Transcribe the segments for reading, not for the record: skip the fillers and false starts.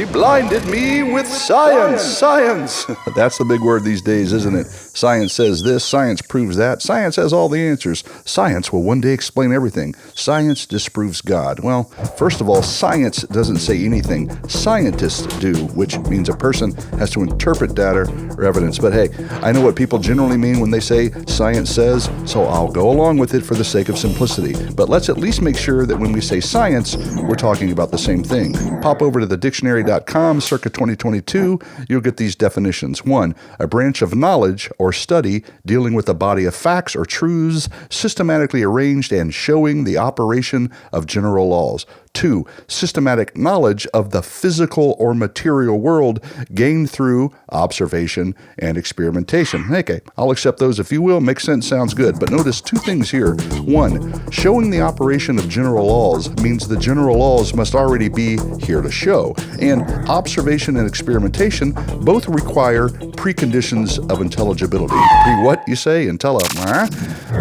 She blinded me with science. Science. That's the big word these days, isn't it? Science says this, science proves that. Science has all the answers. Science will one day explain everything. Science disproves God. Well, first of all, science doesn't say anything. Scientists do, which means a person has to interpret data or evidence. But hey, I know what people generally mean when they say science says, so I'll go along with it for the sake of simplicity. But let's at least make sure that when we say science, we're talking about the same thing. Pop over to the dictionary.com, circa 2022, you'll get these definitions. 1, a branch of knowledge or study dealing with a body of facts or truths systematically arranged and showing the operation of general laws. 2, systematic knowledge of the physical or material world gained through observation and experimentation. Okay, I'll accept those if you will. Makes sense, sounds good. But notice 2 things here. 1, showing the operation of general laws means the general laws must already be here to show. And observation and experimentation both require preconditions of intelligibility. Pre-what, you say?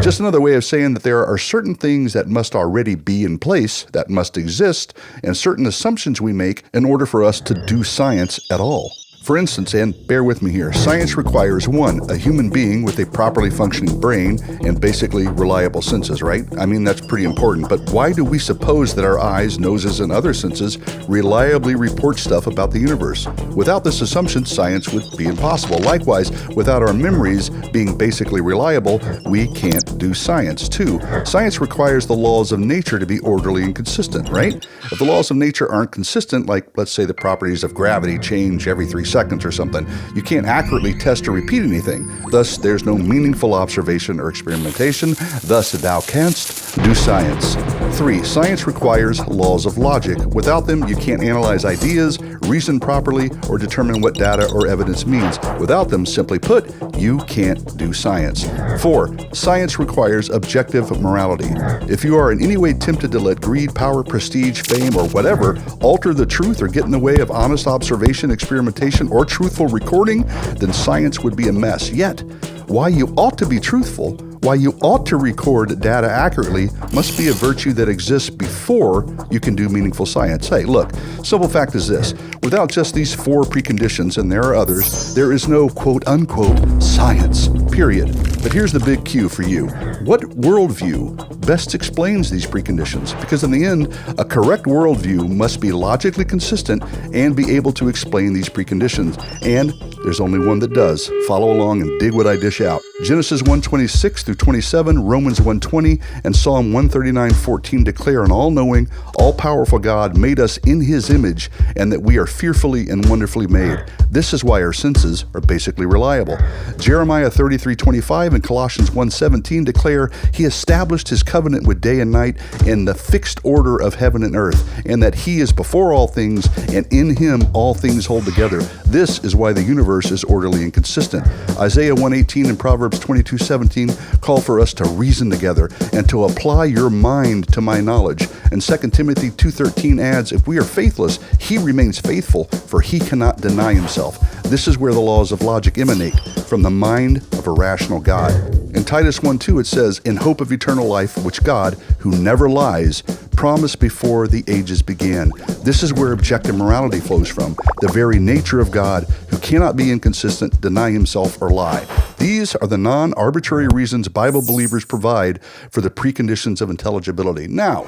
Just another way of saying that there are certain things that must already be in place, that must exist, and certain assumptions we make in order for us to do science at all. For instance, and bear with me here, science requires 1, a human being with a properly functioning brain and basically reliable senses, right? I mean, that's pretty important, but why do we suppose that our eyes, noses, and other senses reliably report stuff about the universe? Without this assumption, science would be impossible. Likewise, without our memories being basically reliable, we can't do science. 2, science requires the laws of nature to be orderly and consistent, right? If the laws of nature aren't consistent, like let's say the properties of gravity change every 3 seconds or something, you can't accurately test or repeat anything. Thus, there's no meaningful observation or experimentation. Thus, thou canst do science. 3, science requires laws of logic. Without them, you can't analyze ideas, reason properly, or determine what data or evidence means. Without them, simply put, you can't do science. 4, science requires objective morality. If you are in any way tempted to let greed, power, prestige, fame, or whatever alter the truth or get in the way of honest observation, experimentation, or truthful recording, then science would be a mess. Yet, why you ought to be truthful, why you ought to record data accurately, must be a virtue that exists before you can do meaningful science. Hey, look, simple fact is this. Without just these 4 preconditions, and there are others, there is no quote-unquote science, period. But here's the big cue for you. What worldview best explains these preconditions? Because in the end, a correct worldview must be logically consistent and be able to explain these preconditions. And there's only one that does. Follow along and dig what I dish out. Genesis 1:26 through 27, Romans 1:20, and Psalm 139:14 declare an all-knowing, all-powerful God made us in His image, and that we are fearfully and wonderfully made. This is why our senses are basically reliable. Jeremiah 33:25 and Colossians 1:17 declare He established His covenant with day and night in the fixed order of heaven and earth, and that He is before all things, and in Him all things hold together. This is why the universe is orderly and consistent. Isaiah 1:18 and Proverbs 22:17 call for us to reason together and to apply your mind to my knowledge. And 2 Timothy 2:13 adds, if we are faithless, He remains faithful, for He cannot deny Himself. This is where the laws of logic emanate, from the mind of a rational God. In Titus 1:2 it says, in hope of eternal life, which God, who never lies, promised before the ages began. This is where objective morality flows from, the very nature of God, who cannot be inconsistent, deny Himself, or lie. These are the non-arbitrary reasons Bible believers provide for the preconditions of intelligibility. Now,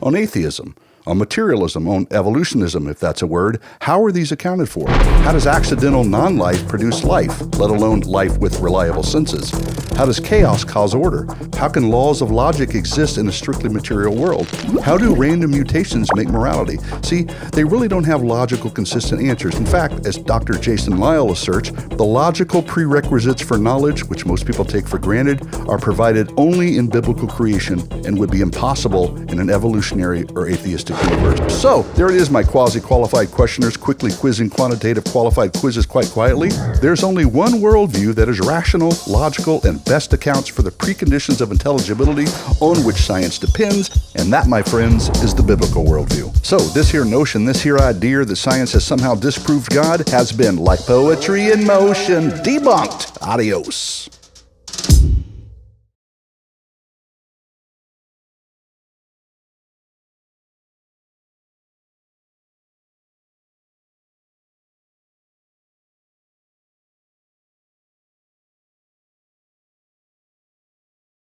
on atheism, on materialism, on evolutionism, if that's a word, how are these accounted for? How does accidental non-life produce life, let alone life with reliable senses? How does chaos cause order? How can laws of logic exist in a strictly material world? How do random mutations make morality? See, they really don't have logical, consistent answers. In fact, as Dr. Jason Lisle asserts, the logical prerequisites for knowledge, which most people take for granted, are provided only in biblical creation and would be impossible in an evolutionary or atheistic universe. So, there it is, my quasi-qualified questioners, quickly quizzing quantitative qualified quizzes quite quietly. There's only one worldview that is rational, logical, and best accounts for the preconditions of intelligibility on which science depends, and that, my friends, is the biblical worldview. So, this here notion, this here idea that science has somehow disproved God has been, like poetry in motion, debunked. Adios.